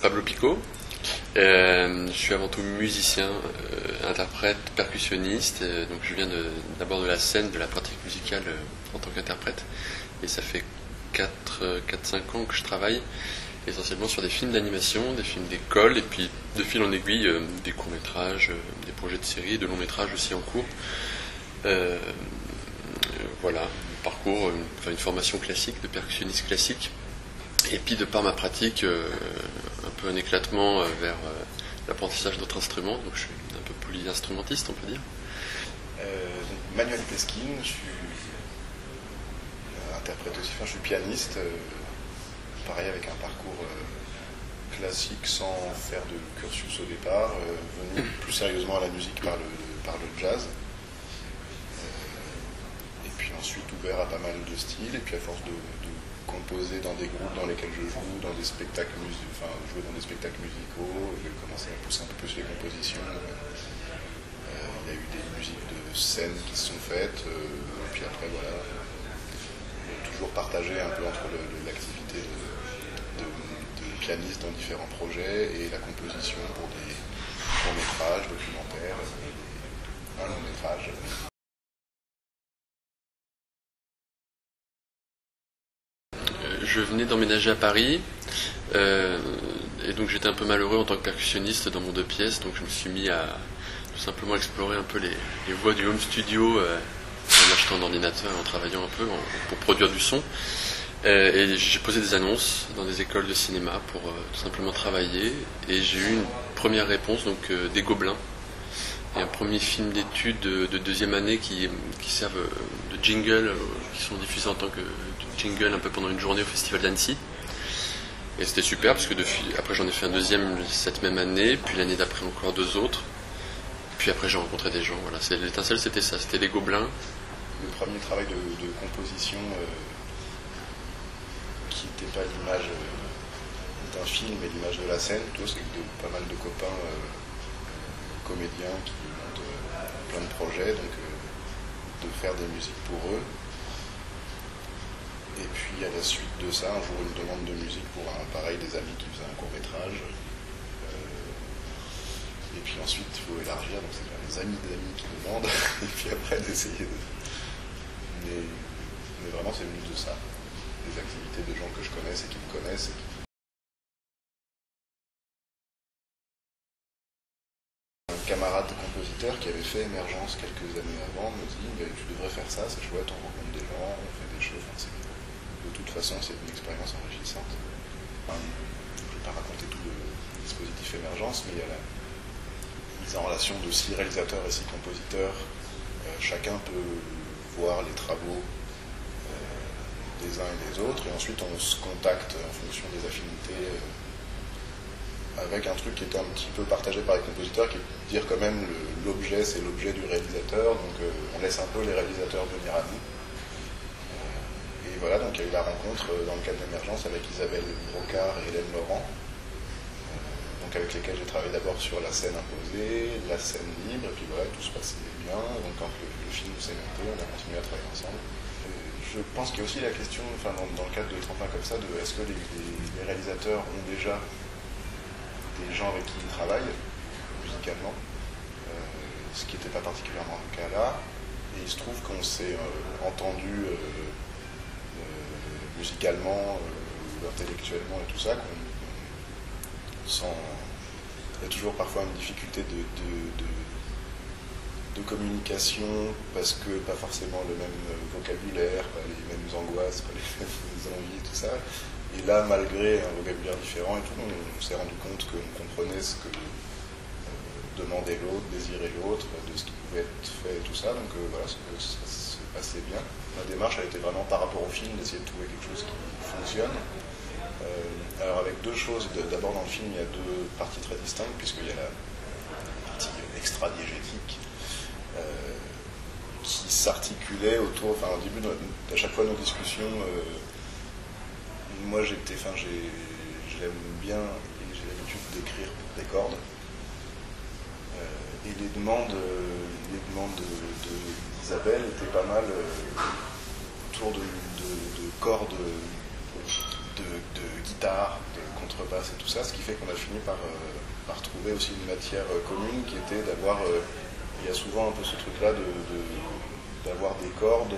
Pablo Pico. Je suis avant tout musicien, interprète, percussionniste. Donc je viens d'abord de la scène, de la pratique musicale en tant qu'interprète. Et ça fait 4-5 ans que je travaille essentiellement sur des films d'animation, des films d'école, et puis de fil en aiguille, des courts-métrages, des projets de séries, de longs-métrages aussi en cours. Voilà, un parcours, une formation classique, de percussionniste classique. Et puis de par ma pratique, un peu un éclatement vers l'apprentissage d'autres instruments, donc je suis un peu polyinstrumentiste, on peut dire. Manuel Peskin, je suis interprète aussi, je suis pianiste, pareil avec un parcours classique sans faire de cursus au départ, venu plus sérieusement à la musique par le jazz. Et puis ensuite ouvert à pas mal de styles, et puis à force de composer dans des groupes dans lesquels je joue, dans des spectacles jouer dans des spectacles musicaux, j'ai commencé à pousser un peu plus les compositions. Il y a eu des musiques de scène qui se sont faites, et puis après voilà, toujours partagé un peu entre l'activité de pianiste dans différents projets et la composition pour des courts-métrages, documentaires, un long-métrage. Je venais d'emménager à Paris, et donc j'étais un peu malheureux en tant que percussionniste dans mon 2 pièces, donc je me suis mis à tout simplement explorer un peu les voies du home studio en achetant un ordinateur et en travaillant un peu pour produire du son. Et j'ai posé des annonces dans des écoles de cinéma pour tout simplement travailler, et j'ai eu une première réponse, donc des Gobelins, et un premier film d'études de 2e année qui servent de jingle, qui sont diffusés en tant que jingle un peu pendant une journée au Festival d'Annecy. Et c'était super parce que après j'en ai fait un 2e cette même année, puis l'année d'après encore 2 autres. Puis après j'ai rencontré des gens. Voilà, l'étincelle c'était ça, c'était les Gobelins. Le premier travail de composition qui n'était pas l'image d'un film mais l'image de la scène, plutôt c'est pas mal de copains comédiens qui montent plein de projets, donc de faire des musiques pour eux. Et puis à la suite de ça, un jour une demande de musique pour des amis qui faisaient un court-métrage. Et puis ensuite il faut élargir, donc c'est les amis d'amis qui demandent, et puis après d'essayer de... Mais vraiment c'est venu de ça, des activités de gens que je connaisse et qui me connaissent. Un camarade compositeur qui avait fait Émergence quelques années avant me dit tu devrais faire ça, c'est chouette, on rencontre des gens, on fait des choses. De toute façon, c'est une expérience enrichissante. Je ne vais pas raconter tout le dispositif Émergence, mais il y a la mise en relation de 6 réalisateurs et 6 compositeurs. Chacun peut voir les travaux des uns et des autres, et ensuite on se contacte en fonction des affinités, avec un truc qui était un petit peu partagé par les compositeurs, qui est de dire quand même l'objet, c'est l'objet du réalisateur, donc on laisse un peu les réalisateurs venir à nous. Et voilà, donc il y a eu la rencontre dans le cadre d'Émergence avec Isabelle Brocard et Hélène Laurent, donc avec lesquels j'ai travaillé d'abord sur la scène imposée, la scène libre, et puis voilà, tout se passait bien. Donc quand le film s'est monté, on a continué à travailler ensemble. Je pense qu'il y a aussi la question, dans le cadre de Tremplin comme ça, de est-ce que les réalisateurs ont déjà des gens avec qui ils travaillent musicalement, ce qui n'était pas particulièrement le cas là. Et il se trouve qu'on s'est entendu musicalement, intellectuellement et tout ça, il y a toujours parfois une difficulté de communication, parce que pas forcément le même vocabulaire, pas les mêmes angoisses, pas les mêmes envies, tout ça. Et là, malgré un vocabulaire différent et tout, on s'est rendu compte qu'on comprenait ce que demandait l'autre, désirait l'autre, de ce qui pouvait être fait et tout ça. Donc voilà, ça se passait bien. Ma démarche a été vraiment par rapport au film, d'essayer de trouver quelque chose qui fonctionne. Alors avec 2 choses. D'abord dans le film, il y a 2 parties très distinctes, puisqu'il y a la partie extra-diégétique qui s'articulait autour, au début à chaque fois nos discussions, moi je l'aime bien et j'ai l'habitude d'écrire des cordes. Et les demandes d'Isabelle étaient pas mal autour de cordes de guitare, de contrebasse et tout ça, ce qui fait qu'on a fini par trouver aussi une matière commune qui était d'avoir, il y a souvent un peu ce truc-là d'avoir des cordes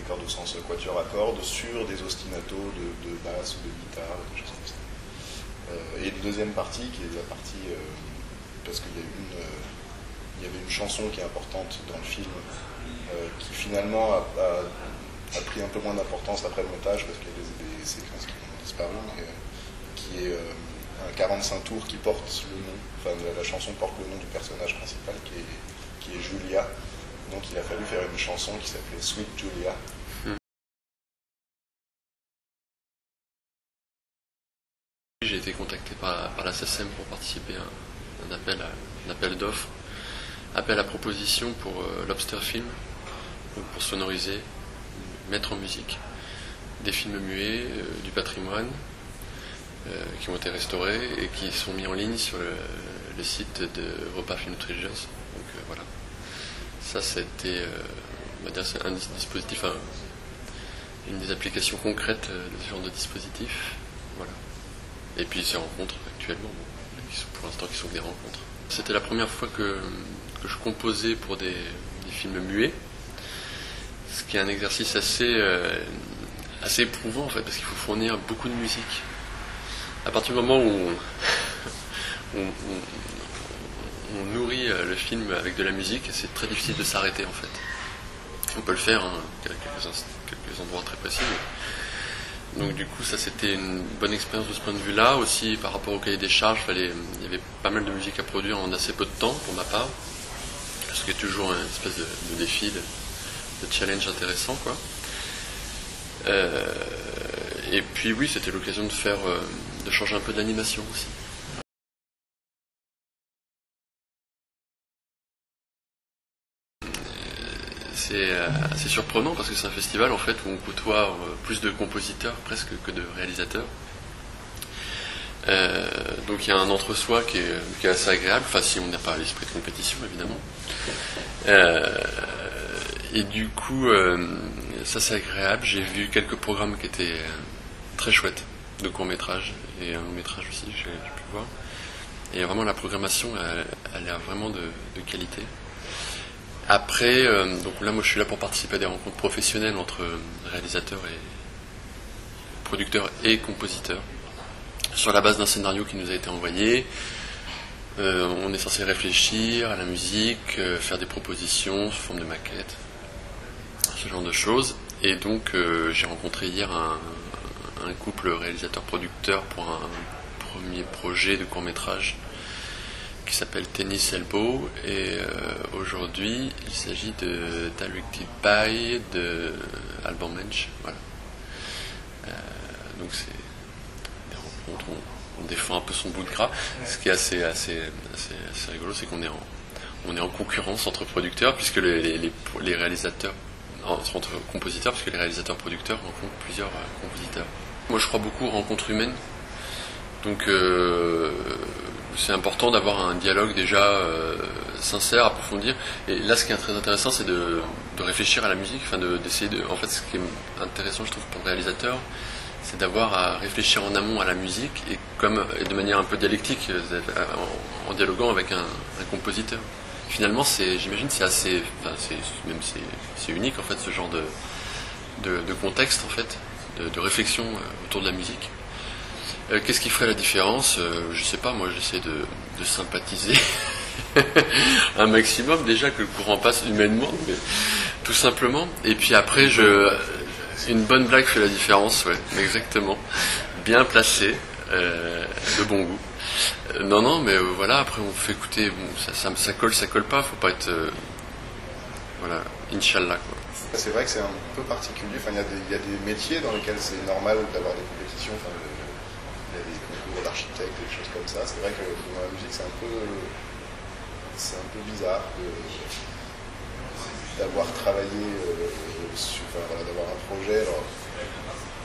au sens quatuor à cordes, sur des ostinatos de basse ou de guitare, des choses comme ça. Et une deuxième partie, qui est la partie, parce qu'il y avait une chanson qui est importante dans le film, qui finalement a pris un peu moins d'importance après le montage, parce qu'il y a des séquences qui ont disparu, mais qui est un 45 tours qui porte le nom, enfin la chanson porte le nom du personnage principal, qui est Julia. Donc il a fallu faire une chanson qui s'appelait Sweet Julia. J'ai été contacté par la SACEM pour participer à un appel d'offres, appel à proposition pour Lobster Film, donc pour sonoriser, mettre en musique des films muets du patrimoine qui ont été restaurés et qui sont mis en ligne sur le site de Europa Film Treasures. Donc voilà. Ça, c'était un dispositif, une des applications concrètes de ce genre de dispositif. Voilà. Et puis ces rencontres actuellement, pour l'instant, qui sont des rencontres. C'était la première fois que je composais pour des films muets, ce qui est un exercice assez éprouvant en fait, parce qu'il faut fournir beaucoup de musique. À partir du moment où on nourrit le film avec de la musique, c'est très difficile de s'arrêter en fait. On peut le faire à quelques endroits très précis. Donc du coup ça c'était une bonne expérience de ce point de vue là. Aussi par rapport au cahier des charges, il y avait pas mal de musique à produire en assez peu de temps pour ma part. Ce qui est toujours une espèce de défi, de challenge intéressant quoi. Et puis oui, c'était l'occasion de changer un peu de l'animation aussi. C'est assez surprenant parce que c'est un festival en fait où on côtoie plus de compositeurs presque que de réalisateurs. Donc il y a un entre-soi qui est assez agréable, enfin si on n'a pas l'esprit de compétition évidemment. Et du coup, ça c'est agréable. J'ai vu quelques programmes qui étaient très chouettes, de courts-métrages et un long-métrage aussi, j'ai pu voir. Et vraiment la programmation, elle a vraiment de qualité. Après, donc là moi je suis là pour participer à des rencontres professionnelles entre réalisateurs et producteurs et compositeurs, sur la base d'un scénario qui nous a été envoyé. On est censé réfléchir à la musique, faire des propositions sous forme de maquettes, ce genre de choses. Et donc j'ai rencontré hier un couple réalisateur-producteur pour un premier projet de court-métrage qui s'appelle Tennis Elbow, et aujourd'hui il s'agit de Directed By de Alban Mensch. Voilà. Donc c'est des rencontres où on défend un peu son bout de gras. Ce qui est assez rigolo, c'est qu'on est en concurrence entre producteurs, puisque les réalisateurs, entre compositeurs, puisque les réalisateurs producteurs rencontrent plusieurs compositeurs. Moi je crois beaucoup aux rencontres humaines, donc c'est important d'avoir un dialogue déjà sincère, approfondir. Et là, ce qui est très intéressant, c'est de réfléchir à la musique, d'essayer de. En fait, ce qui est intéressant, je trouve, pour le réalisateur, c'est d'avoir à réfléchir en amont à la musique et de manière un peu dialectique, en dialoguant avec un compositeur. Finalement, j'imagine, c'est assez, c'est unique en fait, ce genre de contexte en fait, de réflexion autour de la musique. Qu'est-ce qui ferait la différence ? Je sais pas, moi j'essaie de sympathiser un maximum, déjà que le courant passe humainement, mais tout simplement. Et puis après, une bonne blague fait la différence, ouais, exactement. Bien placé, de bon goût. Non, mais voilà, après on fait écouter, bon, ça colle pas, faut pas être, voilà, Inch'Allah quoi. C'est vrai que c'est un peu particulier, enfin, il y a des métiers dans lesquels c'est normal d'avoir des compétitions, enfin, il y a des concours d'architectes, des choses comme ça. C'est vrai que dans la musique, c'est un peu bizarre d'avoir travaillé d'avoir un projet. Alors,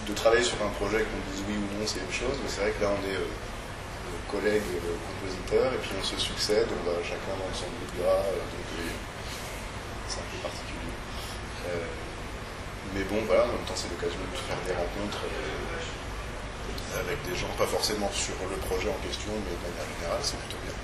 de travailler sur un projet, qu'on dise oui ou non, c'est une chose, mais c'est vrai que là, on est collègues compositeurs, et puis on se succède, on va chacun dans son bout de gras, donc c'est un peu particulier. Mais bon, voilà, en même temps, c'est l'occasion de faire des rencontres des gens, pas forcément sur le projet en question, mais de manière générale, c'est plutôt bien.